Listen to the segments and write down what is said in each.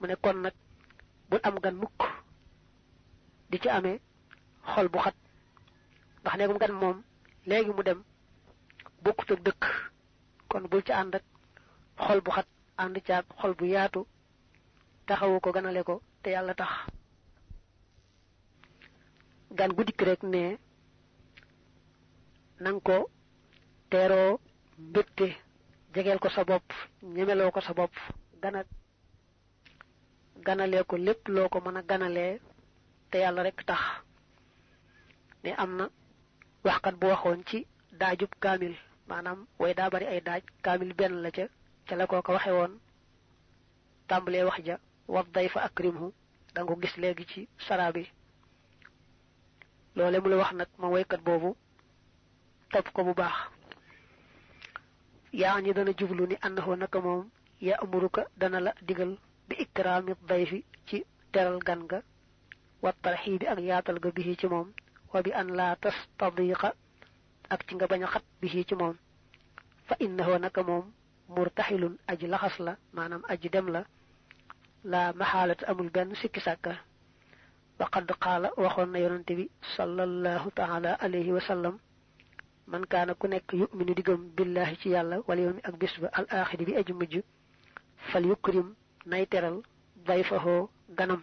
mu ne kon nag bul am gan mukk di ci amee xol bu xat ndax neegum gan moom léegi mu dem bokkut ak dëkk kon bul ci ànd ak xol bu xat ànd caag xol bu yaatu taxawu ko ganale ko te yàlla tax gan gu dikk rek ne nang ko teeroo mbégte jegeel ko sa bopp ñemeloo ko sa bopp ganalee ko lépp loo ko mën a ganalee te yàlla rek tax ne am na waxkat bu waxoon ci daajub kaamil maanaam way daa bari ay daaj kaamil benn la ca la koo ko waxe woon tàmbalee wax ja wa dayfa akrimhu da nga ko gis léegi ci sara bi loole mu la wax nag ma waykat boobu topp ko bu baax yaa ñi dana jublu ni annahu naka moom ya amuruka dana la digal bi ikraami dayfi ci teral gan nga wa tarxiibi ak yaatal ga bihi ci moom wa bi an la tastadiqa ak ci nga bañ a xat bihi ci moom fa innahu naka moom murtaxilun aji laxas la maanaam aji dem la maxaalata amul benn sikki sàkka wa qad qaala waxoon na yonante bi sallallahu taala alayhi wa sallam man kaana ku nekk yuminu di gëm billahi ci yàlla wal yawmi ak bis ba al axiri bi aji mujj fal yukrim nay teral dayfahoo ganam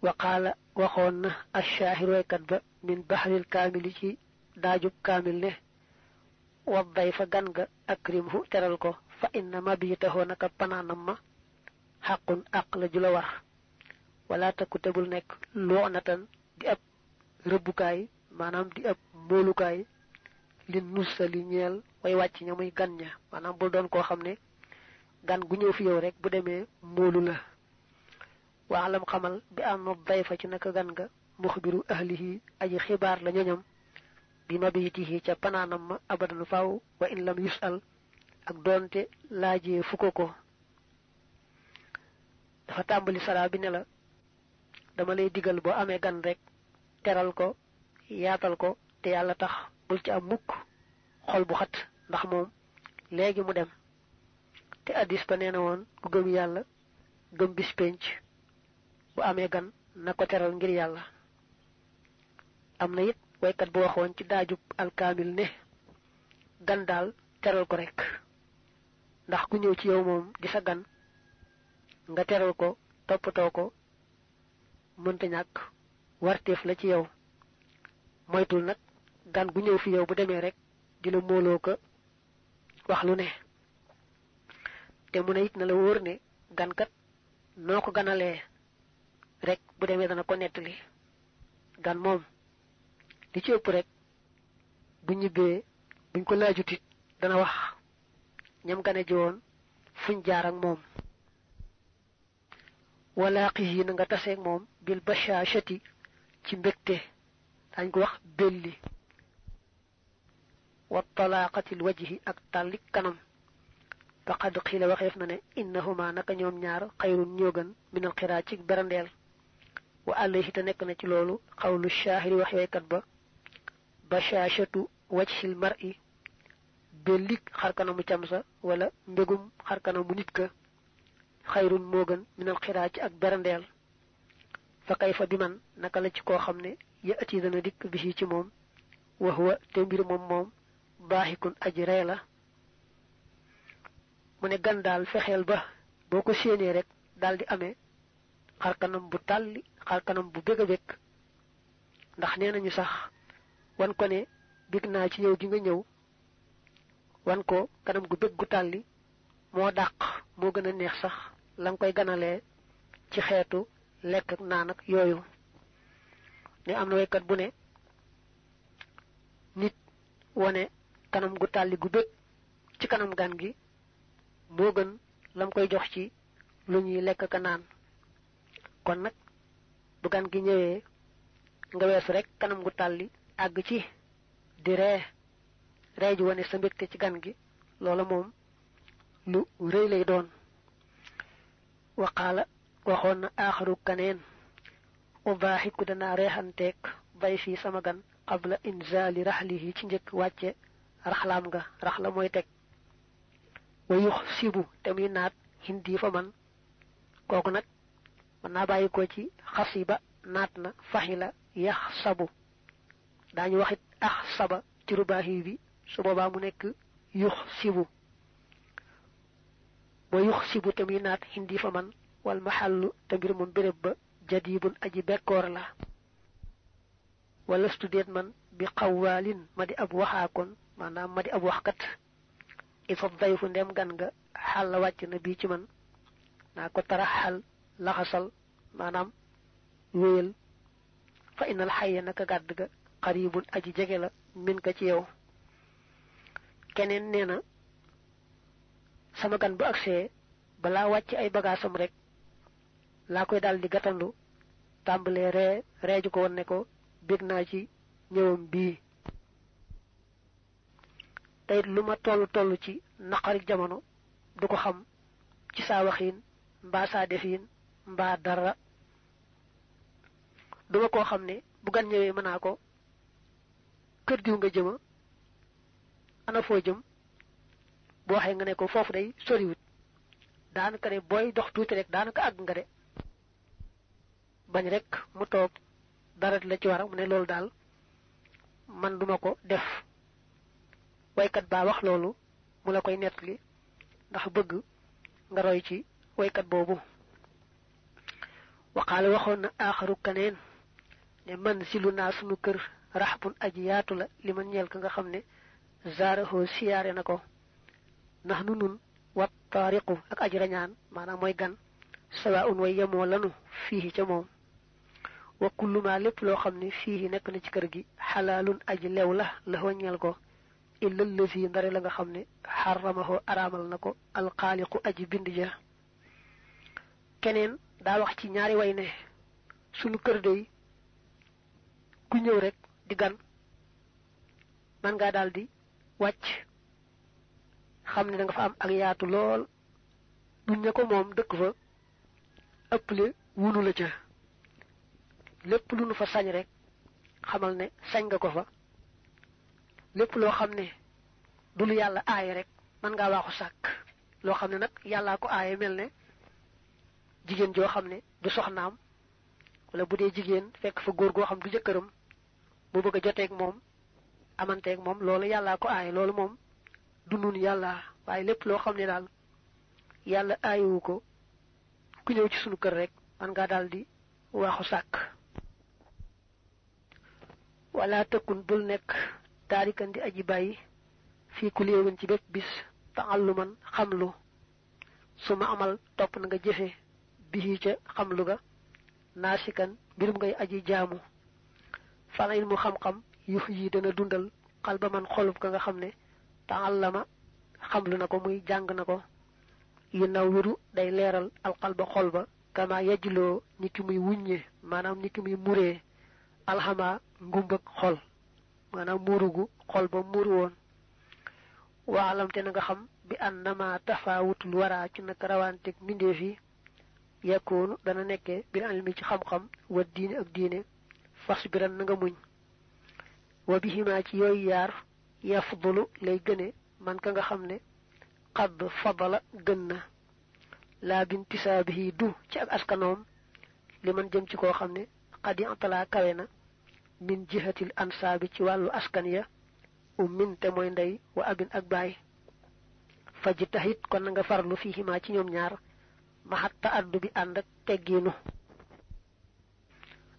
wa qaala waxoon na ash-shaahir waykat ba min bahril kaamili ci daajub kaamil ne wa dayfa gan ga akrimhu teral ko fa inna mabitahoo naka panaanam ma xaqun àq la ju la war wala takku tebul nekk loonatan di ab rëbbukaay maanaam di ab móolukaay li nussa li ñeel way wàcc ña muy gan ña maanaam bul doon koo xam ne gan gu ñëw fi yow rek bu demee móolu la waalam xamal bi am na dayfa ci naka gan nga muxbiru ahlihi aji xibaar la ñoñam bi mabitihi ca panaanam ma abadan faw wa in lam yusal ak doonte laajee fukko ko dafa tàmbali sara bi ne la dama lay digal boo amee gan rek teral ko yaatal ko te yàlla tax bul ci am mukk xol bu xat ndax moom léegi mu dem te addis ba nee na woon ku gëm yàlla gëm bis penc bu amee gan na ko teral ngir yàlla am na it waykat bu waxoon ci daajub alkaamil ne gan daal teral ko rek ndax ku ñëw ci yow moom di sa gan nga teral ko toppatoo ko mënta ñàkk warteef la ci yow moytul nag gan gu ñëw fi yow bu demee rek di la móoloo ko wax lu ne te mu ne it na la wóor ne gankat noo ko ganalee rek bu demee dana ko nettali gan moom li ci ëpp rek bu ñibbee buñ ko laajutit dana wax ñam gane ji woon fuñ jaar ak moom walaaqihi na nga taseeg moom bil bashashati ci mbégte dañ ko wax belli wa talaqatil wajhi ak tàllik kanam faqad xiila waxeef na ne innahuma naka ñoom ñaar xayrun ñoo gën minal xiraa ci berandeel wa alayhi te nekk na ci loolu xawlu shaahiri wax waykat ba bashashatu wajhil mar'i bellik xarkanamu camsa wala mbégum xarkanamu nit ka xayrun moo gën minal xiraa ci ak berandeel fa kayfa bi man naka la ci koo xam ne yati dana dikk bi ci moom wa huwa te mbir moom baaxikun aji ree la mu ne gan daal fexeel ba boo ko séenee rek daal di amee xarkanam bu tàlli xarkanam bu bég a bég ndax nee nañu sax wan ko ne bég naa ci ñëw gi nga ñëw wan ko kanam gu bég gu tàlli moo dàq moo gën a neex sax la nga koy ganalee ci xeetu lekk ak naan ak yooyu ne am na waykat bu ne nit wane kanam gu tàlli gu bég ci kanam gan gi moo gën lam koy jox ci lu ñuy lekk ka naan kon nag bu gan gi ñëwee nga weesu rek kanam gu tàlli àgg ci di ree ji wane sa mbégte ci gan gi loola moom lu rëy lay doon waqaala waxoon na aaxaru kaneen ubaaxiku danaa reexanteeg bay fii sama gan qabla inzaali raxlihi ci njëkk wàcce raxlaam nga raxla mooy teg wa yux sibu te muy naat hindi fa man kooku nag mën naa bàyyi ko ci xasiba naat na faxila yax sabu daañu waxit ax saba ci rubaahi bi su boobaa mu nekk yux sibu boo yux sibu te muy naat hindi fa man wal maxallu te mbir moom béréb ba jadibun aji bekkoor la wala studeet man bi xawwaalin ma di ab waxaakoon maanaam ma di ab waxkat isa dayfu ndem gan nga xal la wàcc na bii ci man naa ko tara xal laxasal maanaam wéyal fa inal xayya naka gàdd ga xaribun aji jege la min ka ci yow keneen nee na sama gan bu agsee balaa wàcc ay bagaasam rek laa koy daldi gàttandu tàmbalee reeju ko won ne ko bég naa ci ñëwam bii teyit lu ma toll ci naqari jamono du ko xam ci saa waxiin mbaa saa defiin mbaa dara duma koo xam ne bu gan ñëwee mën naa ko kër diw nga jëma ana foo jëm boo waxee nga ne ko foofu day soriwut daanaka de booy dox tuuti rek daanaka àgg nga de bañ rek mu toog dara la ci war mu ne loolu daal man duma ko def waykat baa wax loolu mu la koy nettali ndax bëgg nga roy ci waykat boobu waqaale waxoon na aaxaru kaneen ne man silu naa sunu kër raxbun aji yaatu la li man ñeel ka nga xam ne zaarahoo siyaare na ko ndax nu nun wat taariqu ak aji rañaan maanaam mooy gan sawa un way yemoo lanu fii ca moom wa kullu ma lépp loo xam ne fii nekk na ci kër gi xalaalun aji lew la ñeel ko illa lazi ndare la nga xam ne xaramahu araamal na ko alxaaliqu aji bind ja keneen daa wax ci ñaari way ne sunu kër day ku ñëw rek di gan man ngaa daldi wàcc xam ne da nga fa am ak yaatu lool duñ ne ko moom dëkk fa ëpple wunu la ca lépp lu nu fa sañ rek xamal ne sañ nga ko fa lépp loo xam ne du lu yàlla aaye rek man ngaa waaxu sàkk loo xam ne nag yàllaa ko aaye mel ne jigéen joo xam ne du soxnaam wala bu dee jigéen fekk fa góor goo xam du jëkkëram bu bëgg a joteeg moom amanteeg moom loolu yàllaa ko aaye loolu moom du nun yàlla waaye lépp loo xam ne daal yàlla aayewu ko ku ñëw ci sunu kër rek man ngaa daal di waaxu sàkk wala tëkkun bul nekk taarikan di aji bàyyi fii ku léewén ci bépp bis taalluman xamlu su ma amal topp na nga jëfe bihi ca xamlu ga naasikan mbirum ngay aji jaamu fala ilmu xam-xam yux yi dana dundal xalba man xolub ka nga xam ne taallama xamlu na ko muy jàng na ko yu naw wiru day leeral alxalba xol ba kama yajloo ni ki muy wuññe maanaam ni ki muy muree alxama ngumbëg xol maanaam muurugu xol ba muuru woon waalam te na nga xam bi annama tafaawutul waraa ci nag rawanteeg mbindeef yi yakkoonu dana nekkee bir ilmi ci xam-xam wa diine ak diine fas biran na nga muñ wa bihimaa ci yooyu yaar yafdulu lay gëne man ka nga xam ne xadd fadala gën na laa bintisaabihi du ci ak askanoom li man jëm ci koo xam ne xadi antalaa kawe na min jihatil ansaabi ci wàllu askan ya min te mooy ndey wa abin ak baay faji taxit kon na nga farlu fiihimaa ci ñoom ñaar maxatta addu bi ànd ak teggiinu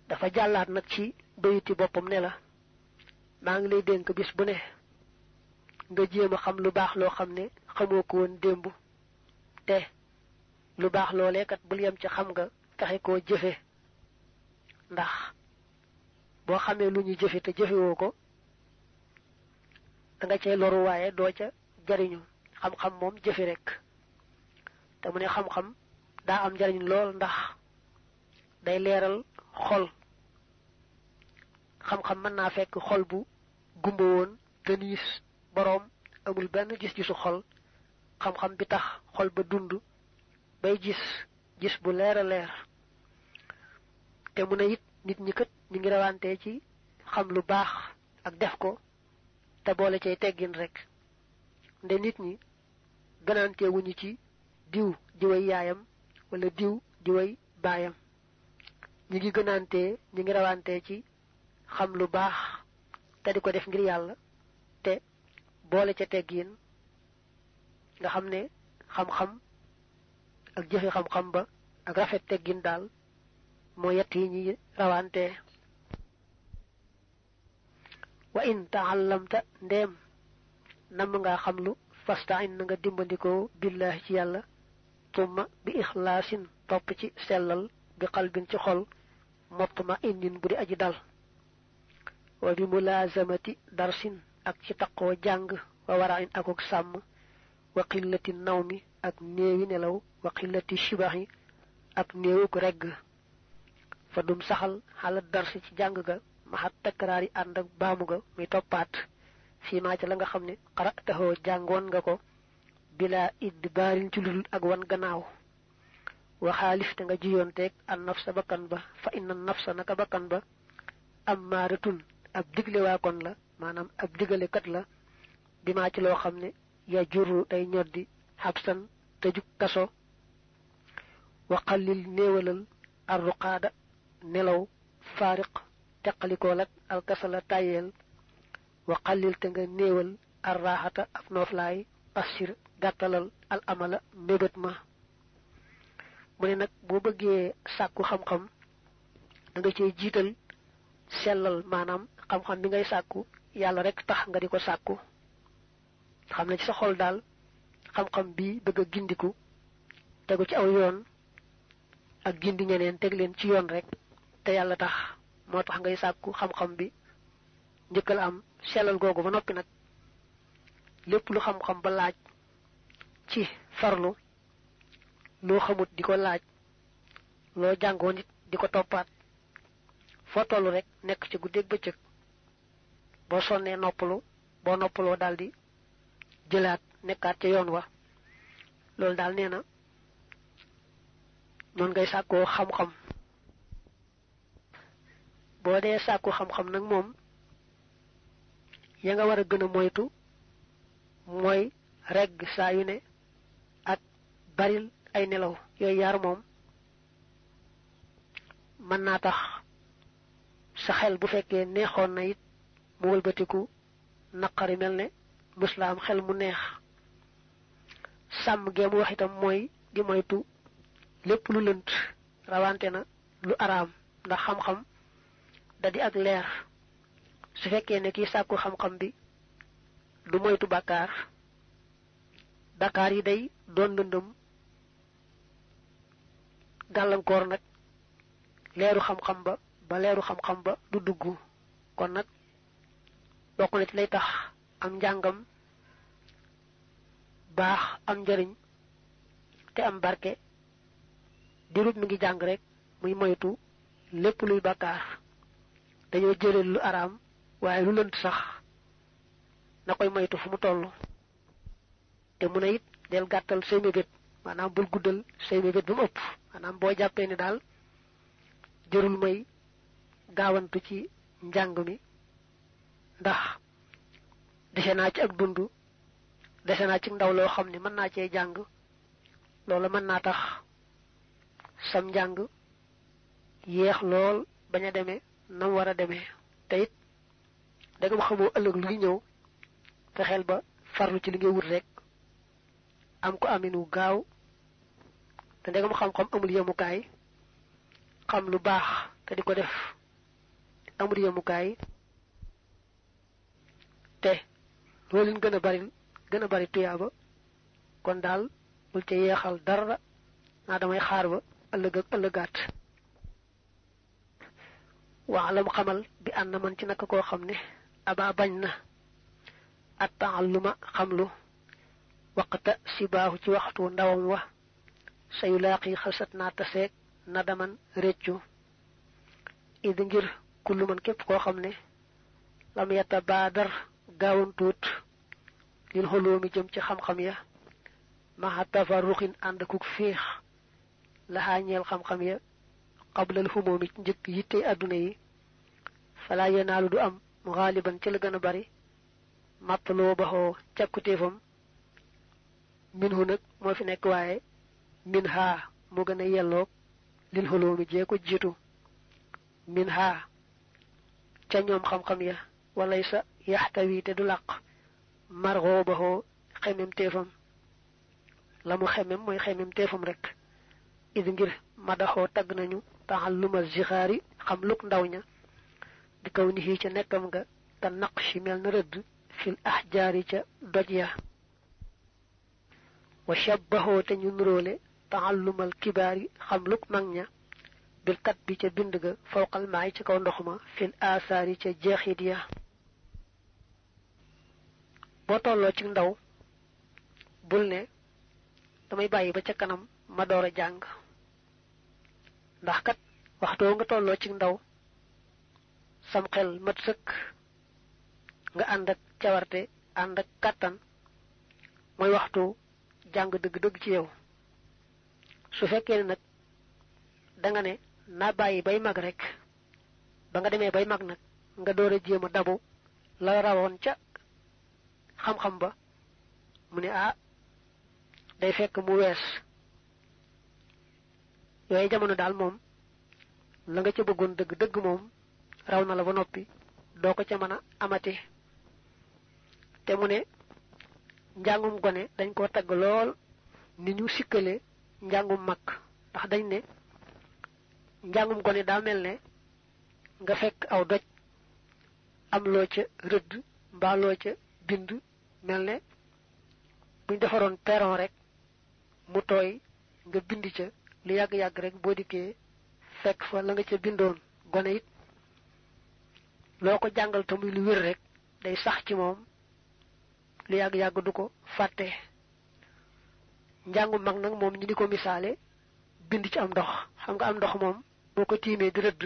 dafa jàllaat nag ci bayiti boppam ne la maa ngi lay dénk bis bu ne nga jéem a xam lu baax loo xam ne xamoo ko woon démb te lu baax loolee kat bul yem ci xam nga fexe koo jëfe ndax boo xamee lu ñuy jëfe te jëfewoo ko da nga cay loru waaye doo ca jariñu xam-xam moom jëfe rek te mu ne xam-xam daa am njariñ lool ndax day leeral xol xam-xam mën naa fekk xol bu gumba woon teniis boroom amul benn gis-gisu xol xam-xam bi tax xol ba dund bay gis bu leer a leer te mu ne it nit ñi kat ñu ngi rawante ci xam lu baax ak def ko te boole cay teggin rek nde nit ñi gënante wuñu ci diw di way yaayam wala diw di way baayam ñi ngi gënante ñi ngi rawante ci xam lu baax te di ko def ngir yàlla te boole ca teggin nga xam ne xam-xam ak jëfe xam-xam ba ak rafet teggin daal moo yett yi ñi rawante wa in ta'allamta ndem nam nga xam lu fasta'in nga dimbandikoo billahi ci yàlla tumma bi ikhlasin topp ci sellal bi qalbin ci xol motma inin bu di aji dal wa bi mulazamati darsin ak ci taqoo jàng wa wara'in akuk sàmm wa qillati nawmi ak néewi nelaw wa qillati shibahi ak néewuk regg fa dum saxal xala darsi ci jàng ga maxat takraari ànd ak baamu ga muy toppaat fii maa ca la nga xam ne qara'tahu jàngoon nga ko bila idbaarin ci ludul ak wan gannaaw wa xaalif te nga jiyoonteeg an nafsa bakkan ba fa inna nafsa naka bakkan ba ammaaratun ab digle waa kon la maanaam ab digale kat la bi maa ci loo xam ne ya juru day ñoddi xabsan tëjuk kaso wa qallil néewalal arruqaada nelaw faariq teqalikoo lak alkasala tayel wa qallil te nga néewal arraxata ab nooflaay assir gàttalal al amala mbébét ma mu ne nag boo bëggee sàkku xam-xam da nga cey jiital sellal maanaam xam-xam bi ngay sàkku yàlla rek tax nga di ko sàkku xam ne ci sa xol daal xam-xam bi bëgg a gindiku tegu ci aw yoon ak gindi ñeneen teg leen ci yoon rek te yàlla tax moo tax ngay sàkku xam-xam bi njëkkal am sellal googu ba noppi nag lépp lu xam-xam ba laaj ci farlu loo xamut di ko laaj loo jàngoo nit di ko toppaat foo tollu rek nekk ci guddeeg bëccëg boo sonnee noppalu boo noppaloo daldi jëlaat nekkaat ca yoon wa loolu daal nee na noonu ngay sàkkoo xam-xam boo dee sàkku xam-xam nag moom ya nga war a gën a moytu mooy regg saa yu ne ak baril ay nelaw yooyu yaar moom mën naa tax sa xel bu fekkee neexoon na it mu wëlbatiku naqari mel ne muslaam xel mu neex sàmm gee mu wax itam mooy di moytu lépp lu lënt rawante na lu araam ndax xam-xam da di ak leer su fekkee ne kii sàkku xam-xam bi du moytu bàkkaar yi day doon lëndëm gàllankoor nag leeru xam-xam ba leeru xam-xam ba du dugg kon nag bokk na ci lay tax am njàngam baax am njariñ te am barke dirub mi ngi jàng rek muy moytu lépp luy bàkkaar dañoo jëlee lu araam waaye lu lënt sax na koy moytu fu mu toll te mu ne it del gàttal say mébét maanaam bul guddal say mébét ba mu ëpp maanaam boo jàppee ni daal jërul may gaawantu ci njàng mi ndax dese naa ci ak dund dese naa ci ndaw loo xam ne mën naa cee jàng loola mën naa tax sam njàng yéex lool bañ a demee nam war a demee te it danga ma xamoo ëllëg lu ngi ñëw fexeel ba farlu ci li ngay wut rek am ko amin wu gaaw te ndegam xam-xam amul yemukaay xam lu baax te di ko def amul yemukaay te loolu leen gën a bari tuyaaba kon daal bul ca yeexal dara naa damay xaar ba ëllëg ak ëllëgaat waalam xamal bi ànd na man ci naka koo xam ne aba bañ na at taalluma xamlu waqta sibaahu ci waxtu ndawam wa sayu laaqi xalsat naa taseeg nadaman réccu id ngir kullu man képp koo xam ne lam yatabaadar gaawantuut lil xoloomi jëm ci xam-xam ya maxa tafarruxin ànd akuk féex laxaa ñeel xam-xam ya qablal xumoomi njëkk yitte adduna yi falaa yenaalu du am xaaliban ci la gën a bari màttaloo baxoo càkkutéefam minhu nag moo fi nekk waaye min ha mo gëna yelloog lil xuloomi jee ko jiitu min ha ca ñoom xam-xam ya walay sa yaxtawi te du làq marxoobaxoo xemem teefam la mu xemem mooy xemem teefam rek id ngir madaxoo tagg nañu taxalluma zixaari xam luk ndaw ña di kaw ni ca nekkam nga te naqshi mel na rëdd fil ahjaari ca doj ya wa shabbaxoo te ñu nuróole taxallumal kibaari xam luk mag ña bil kat bi ca bind ga fawqal maay ci kaw ndox ma fil asaari ca jeexit ya boo tolloo ci ndaw bul ne damay bàyyi ba ca kanam ma door a jàng ndax kat waxtoo nga tolloo ci ndaw sam xel mat sëkk nga ànd ak cawarte ànd ak kàttan mooy waxtu jàng dëgg-dëgg ci yow su fekkee ne nag da nga ne naa bàyyi bay mag rek ba nga demee bay mag nag nga door a jéem a dabu la rawoon ca xam-xam ba mu ne day fekk mu wees yooyu jamono daal moom la nga ca bëggoon dëgg-dëgg moom raw na la ba noppi doo ko ca mën a amati te mu ne njàngum gone dañ koo tagg lool ni ñu sikkale njàngum mag ndax dañ ne njàngum gone daa mel ne nga fekk aw doj am loo ca rëdd mbaa loo ca bind mel ne buñ defaroon perron rek mu tooy nga bind ca lu yàgg-yàgg rek boo dikkee fekk fa la nga ca bindoon gone it loo ko jàngal te muy lu wér rek day sax ci moom lu yàgg-yàgg du ko fàtte njàngu mag nag moom ñu ni ko misaale bind ci am ndox xam nga am ndox moom boo ko tiimee di rëdd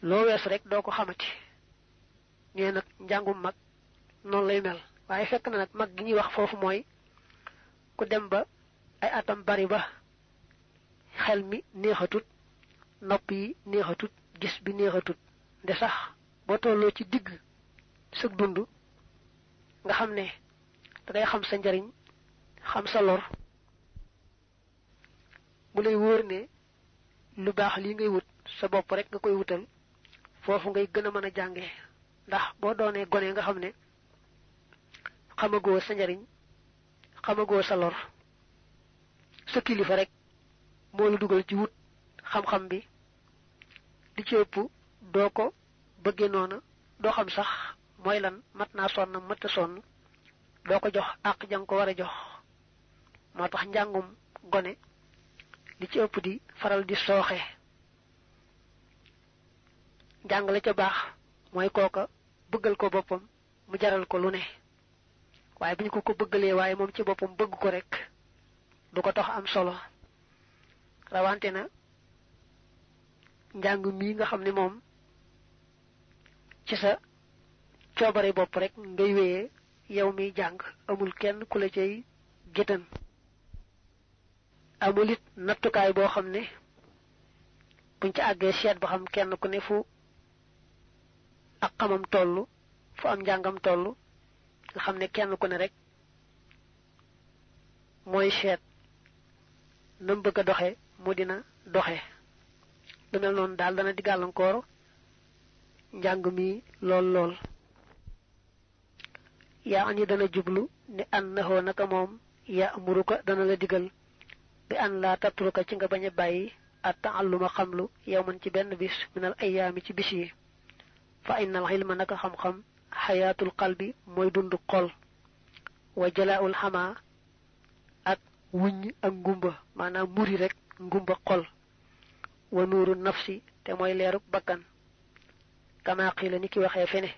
loo wees rek doo ko xamati ñee nag njàngum mag noonu lay mel waaye fekk na nag mag gi ñuy wax foofu mooy ku dem ba ay atam bari ba xel mi neexatut nopp yi neexatut gis bi neexatut nde sax boo tolloo ci digg sëg dund nga xam ne dangay xam sa njariñ xam sa lor mu lay wóor ne lu baax lii ngay wut sa bopp rek nga koy wutal foofu ngay gën a mën a jànge ndax boo doonee gone nga xam ne xamagoo sa njariñ xamagoo sa lor sa kilifa rek moo la dugal ci wut xam-xam bi li ci ëpp doo ko bëggee noona doo xam sax mooy lan mat naa sonn mat a sonn doo ko jox àq jang ko war a jox moo tax njàngum gone li ci ëpp di faral di sooxe njàngale ca baax mooy kooka bëggal ko boppam mu jaral ko lu ne waaye bu ñu ko bëggalee waaye moom ci boppam bëgg ko rek du ko tax am solo rawante na njàng mii nga xam ne moom ci sa coobare bopp rek ngay wéyee yow miy jàng amul kenn ku la cay géttan amul it nattukaay boo xam ne buñ ci àggee seet ba xam kenn ku ne fu ak xamam toll fu am njàngam toll nga xam ne kenn ku ne rek mooy seet nam bëgg a doxe mu dina doxe lu mel noonu daal dana di gàllankoor njàng mi lool lool yaa ani dana jublu ne an naxoo naka moom yaa amuruka dana la digal bi an laa tatruka ci nga bañ a bàyyi at taalluma xamlu yow man ci benn bis minal ayaami ci bis yi fa innal xilma naka xam-xam xayaatul qalbi mooy dund xol wa jalaaul xamaa ak wuññ ak ngumba maanaam muri rek ngumba xol wa nuuru nafsi te mooy leeruk bakkan kama qiila ni ki waxee fene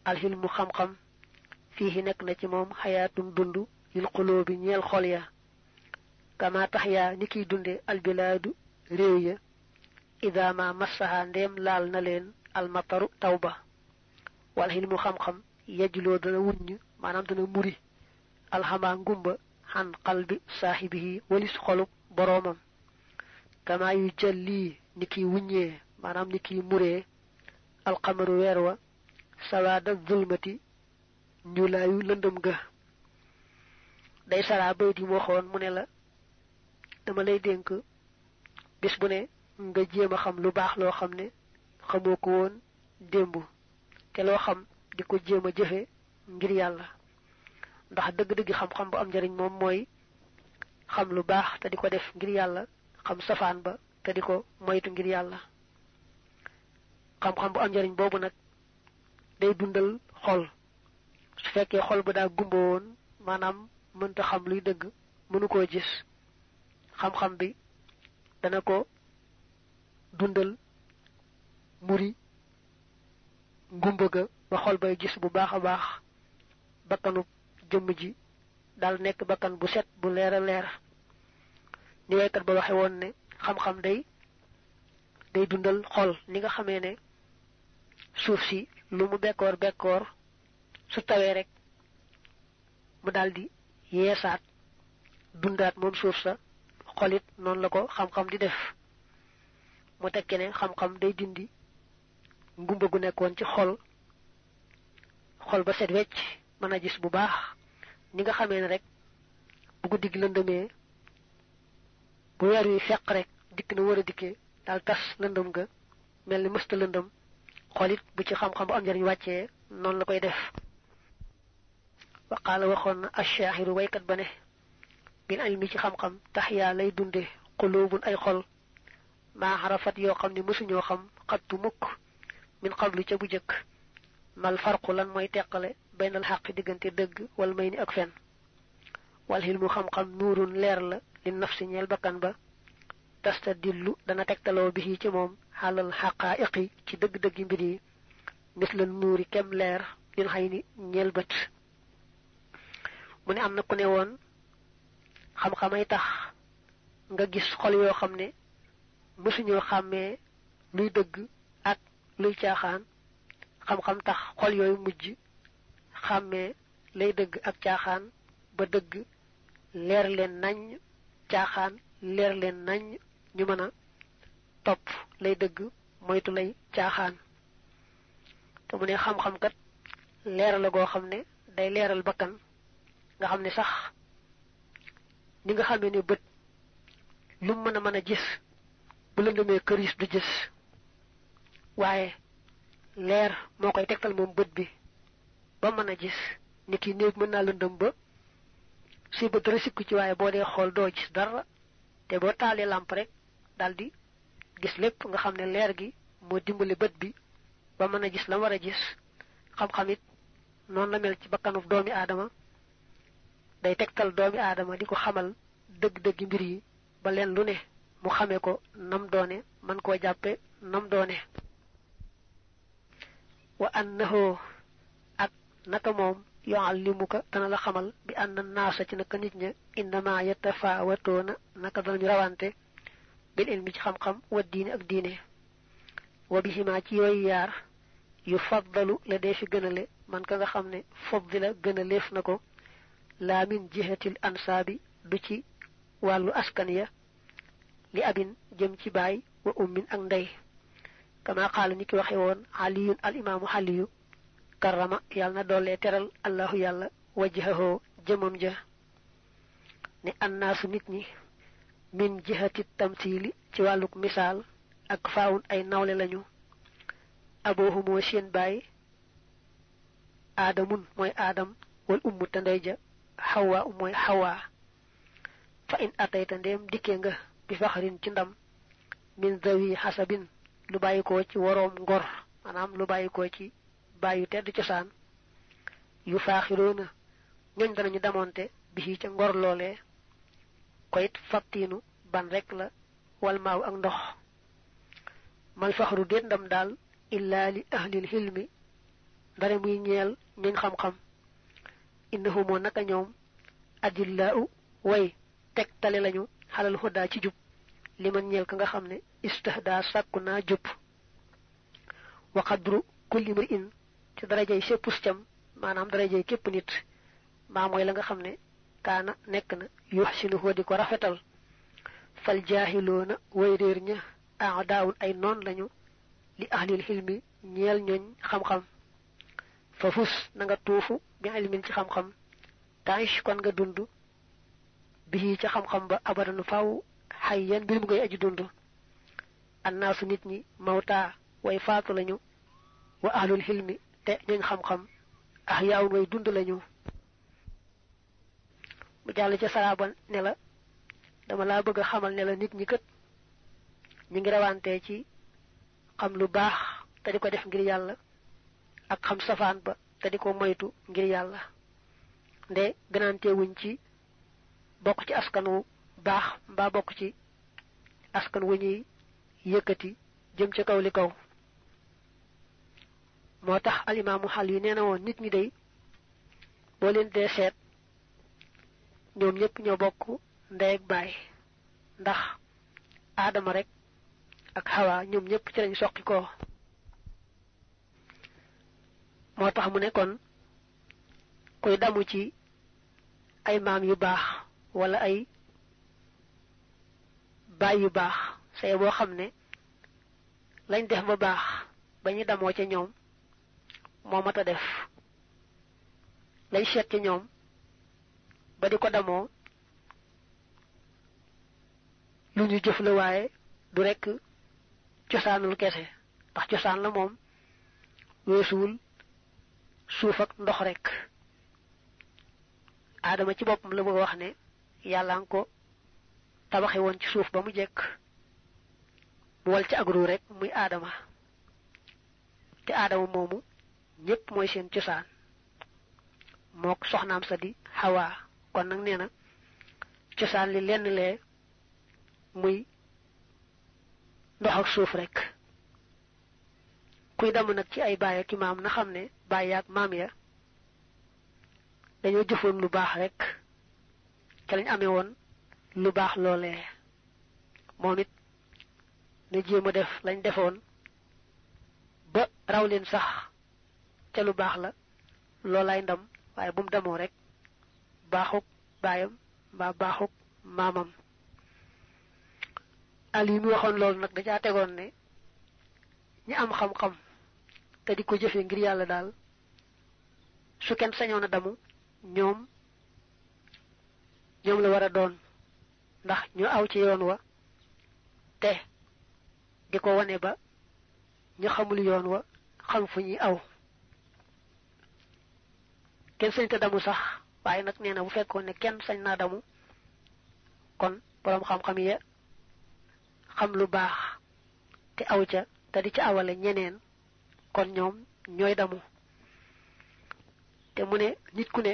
alxilmu xam-xam fii nekk na ci moom xayaatum dund lil xulóobi ñeel xol ya kama tax yaa ni kiy dunde albilaadu réew ya ida ma massaha ndeem laal na leen almataru tawba wal xilmu xam-xam yejjuloo dana wuññ maanaam dana muri alxamaa ngumba xan qalbi saaxibihi walis xolub boroomam kama yu jël lii ni kiy wuññee maanaam ni kiy muree alxamaru weer wa sawaada zulmati ñulaayu lëndëm ga day saraa bay di waxoon mu ne la dama lay dénk bis bu ne nga jéem a xam lu baax loo xam ne xamoo ko woon démb te loo xam di ko jéem a jëfe ngir yàlla ndax dëgg-dëgg xam-xam bu am njariñ moom mooy xam lu baax te di ko def ngir yàlla xam safaan ba te di ko moytu ngir yàlla xam-xam bu am njariñ boobu nag day dundal xol su fekkee xol ba daa gumba woon maanaam mënta xam luy dëgg mënu koo gis xam-xam bi dana ko dundal muri ngumba ga ba xol bay gis bu baax a baax bakkanu jëmm ji dal nekk bakkan bu set bu leer a leer ni waykat ba waxe woon ne xam-xam day dundal xol ni nga xamee ne suuf si lu mu bekkoor bekkoor su tawee rek mu daldi yeesaat dundaat moom suuf sa xolit noonu la ko xam-xam di def mu tekke ne xam-xam day dindi ngumba gu nekkoon ci xol ba set wecc mën a gis bu baax ni nga xamee ne rek bu guddi gi lëndëmee bu weer wi feq rek dikk na war a dikkee daal tas lëndëm ga mel ni mësta lëndëm xolit bu ci xam-xam bu am njariñ wàccee noonu la koy def waqaala waxoon na ashaahiru waykat ba ne bil ilmi ci xam-xam tax yaa lay dunde xuluubun ay xol maa xarafat yoo xam ne mësuñoo xam xattu mukk min qablu ca bu jëkk mal farqu lan mooy teqale baynal xaq diggante dëgg wal may ni ak fen wal xilmu xam-xam nuurun leer la li nafsi ñeel bakkan ba tastadillu dana tegtaloo bi ci moom xalal xaqaa'iqi ci dëgg-dëggi mbir yi mis la nuuri kem leer lin xay ni ñeel bët mu ne am na ku ne woon xam-xamay tax nga gis xol yoo xam ne mësuñoo xàmmee luy dëgg ak luy caaxaan xam-xam tax xol yooyu mujj xàmmee lay dëgg ak caaxaan ba dëgg leer leen nañ caaxaan leer leen nañ ñu mën a topp lay dëgg moytu lay caaxaan te mu ne xam-xam kat leeral la goo xam ne day leeral bakkan nga xam ne sax ni nga xamee ne bët lu mën a gis bu lëndëmee këris du gis waaye leer moo koy tegtal moom bët bi ba mën a gis nit ki néeg mën naa lëndëm ba si bët dara sikku ci waaye boo dee xool doo gis dara te boo taalee làmp rek daldi gis lépp nga xam ne leer gi moo dimbali bët bi ba mën a gis la war a gis xam-xam it noonu la mel ci bakkanuf doomi aadama day tegtal doomi aadama di ko xamal dëgg-dëggi mbir yi ba leen lu ne mu xamee ko nam doone man koo jàppe nam doone wa annahu ak naka moom yuallimuka dana la xamal bi anna naasa ci naka nit ña innama yatafaawatoona naka danañu rawante bil ilmi ci xam-xam wa diine ak diine wa bihima ci yooyu yaar yu faddalu la dee fi gënale man ka nga xam ne faddila gënaleef na ko laa min jihatil ansaabi du ci wàllu askan ya li abin jëm ci baay wa ummin ak ndey kama qaala ni ki waxe woon aliyun al imaamu xaliyu karrama yàlla na doole teral allahu yàlla wajhahoo jëmam ja ne annaasu nit ñi min jihati tamsiili ci wàlluk misaal ak faawun ay nawle lañu aboohumoo seen baay aadamun mooy aadam wal ummu te ndey ja xawaa mooy xawaa fa in atayta ndeem dikkee nga bi faxarin ci ndam min zawi xasabin lu bàyyi ko ci woroom ngor maanaam lu bàyyi ko ci bàyyu tedd cosaan yu faaxiroona ñooñ danañu damonte bi ca ngor loolee koyit fattiinu ban rek la wal maaw ak ndox mal faxru déet ndam daal illaa li ahlil xilmi ndare muy ñeel ñuñ xam-xam innahu moo naka ñoom adillaau way tegtale lañu xalal hudaa ci jub li man ñeel ka nga xam ne istahdaa sàkku naa jub wa qadru kulli mri'in ci darajay séppus cam maanaam darajay képp nit maa mooy la nga xam ne kaana nekk na yuxsinuhu di ko rafetal fal jaahiloona way réer ña aadaawun ay noon lañu li ahlil xilmi ñeel ñooñ xam-xam fa fus na nga tuufu bi ilmin ci xam-xam taish kon nga dund bii ca xam-xam ba abadan faw hayyan bir mu ngay aji dund annaasu nit ñi mawta way faatu lañu wa ahlul hilmi te ñañ xam-xam ahyaawun way dund lañu mu jàll ca saraaban ne la dama laa bëgg a xamal ne la nit ñi kët ñu ngi rawante ci xam lu baax te di ko def ngir yàlla ak xam safaan ba te di ko moytu ngir yàlla nde gënante wuñ ci bokk ci askanu baax mbaa bokk ci askan wu ñuy yëkkati jëm ca kaw li kaw moo tax alimaamu xal yi nee na woon nit ñi day boo leen dee seet ñoom ñëpp ñoo bokk ndey ak baay ndax aadama rek ak xawa ñoom ñëpp ci lañ soqi ko moo tax mu ne kon kuy damu ci ay maam yu baax wala ay baay yu baax say boo xam ne lañ def ba baax ba ñu damoo ca ñoom moo mat a def lañ seet ca ñoom ba di ko damoo lu ñu jëf la waaye du rekk cosaanul kese ndax cosaan la moom weesuwul suuf ak ndox rekk aadama ci boppam la bëgg a wax ne yàlla nga ko tabaxe woon ci suuf ba mu jekk mu wal ci agru rek muy aadama te aadama moomu ñépp mooy seen cosaan mook soxnaam sa di Hawa kon nag nee na cosaan li lenn lee muy ndox ak suuf rek kuy damm nag ci ay baay ak maam na xam ne baay yaak maam ya dañoo jëfoon lu baax rek ca lañ amee woon lu baax loolee moom it na jéem a def lañ defoon ba raw leen sax ca lu baax la loolaay ndam waaye bu mu demoo rek baaxuk baayam mbaa baaxuk maamam ali yi mu waxoon loolu nag da caa tegoon ne ñi am xam-xam te di ko jëfe ngir yàlla daal su kenn sañoon a damu ñoom la war a doon ndax ñu aw ci yoon wa te di ko wane ba ñu xamul yoon wa xam fu ñuy aw kenn sañ te damu sax waaye nag nee na bu fekkoon ne kenn sañ naa damu kon boroom xam-xam ya xam lu baax te aw ca te di ca awale ñeneen kon ñoom ñooy damu te mu ne nit ku ne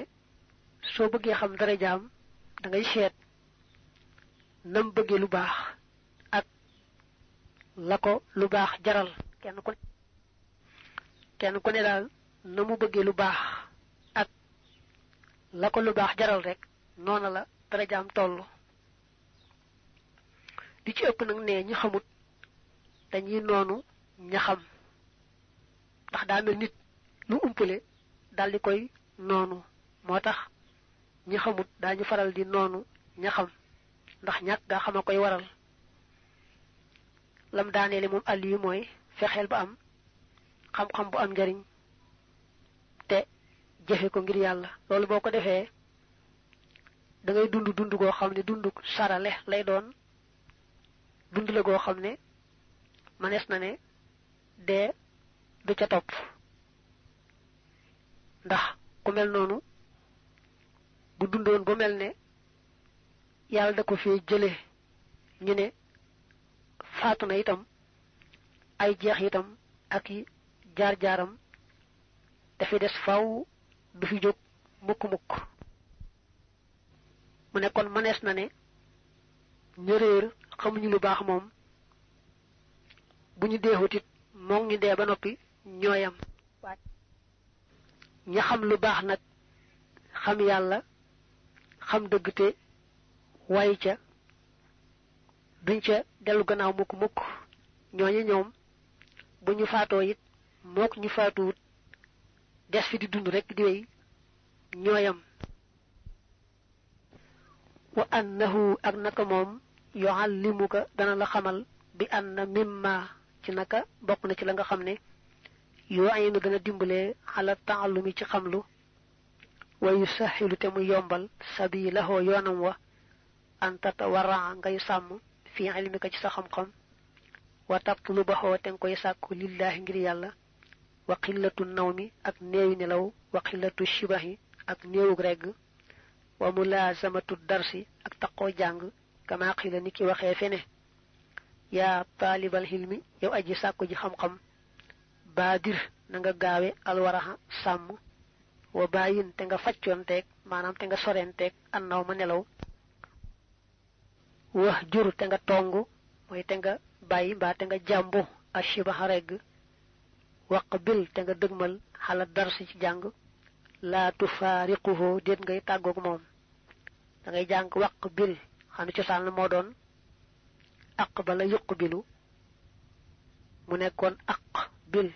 soo bëggee xam dara jaam da ngay seet nam bëggee lu baax ak la ko lu baax jaral kenn ku ne daal na mu bëggee lu baax ak la ko lu baax jaral rek noona la dara jaam toll di ci ëpp nag ne ñu xamut dañuy noonu ña xam ndax daa mel nit lu umpale dal di koy noonu moo tax ñi xamut daañu faral di noonu ña xam ndax ñàkk gaa xam a koy waral lam daaneele moom àll yi mooy fexeel ba am xam-xam bu am njariñ te jëfe ko ngir yàlla loolu boo ko defee da ngay dund goo xam ne dund sarale lay doon dund la goo xam ne manees na ne dee du ca topp ndax ku mel noonu bu dundoon ba mel ne yàlla da ko fee jële ñu ne faatu na itam ay jeex itam ak i jaar-jaaram dafay des faw du fi jóg mukk-mukk mu ne kon manees na ne ñëréer xamuñu lu baax moom bu ñu deexutit moom ñu dee ba noppi ñooyam ña xam lu baax nag xam yàlla xam dëgg te waaye ca duñ ca dellu gannaaw mukk-mukk ñooñu ñoom bu ñu faatoo it mook ñu faatuwut des fi di dund rek di wéy ñooyam wa annahu ak naka moom yuallimuka dana la xamal bi anna mimma ci naka bokk na ci la nga xam ne yoo ayinu dana dimbalee xala taallumi ci xamlu wa yusaxilu te mu yombal sabilahoo yoonam wa an tatawarra ngay sàmm fi ilmika ci sa xam-xam wa tatlubahu te nga koy sàkku lillahi ngir yàlla wa qillatu nawmi ak néewi nelaw wa qillatu shibahi ak néewug regg wa mulazamatu darsi ak taqoo jàng kama qila ni ki waxee fene yaa taalibal hilmi yow aji sàkku ji xam-xam baadir na nga gaawe alwaraxa sàmm wa bàyyin te nga faccoonteeg maanaam te nga sorenteeg annaw ma nelaw wax jur te nga tongu mooy te nga bàyyi mbaa te nga jàmbu ashibaha regg waqbil te nga dëgmal xala darsi ci jàng laa tufaariquhu déet ngay tàggoog moom da ngay jàng waqbil xam ne cosaan la moo doon aqbala yuqbilu mu nekkoon aqbil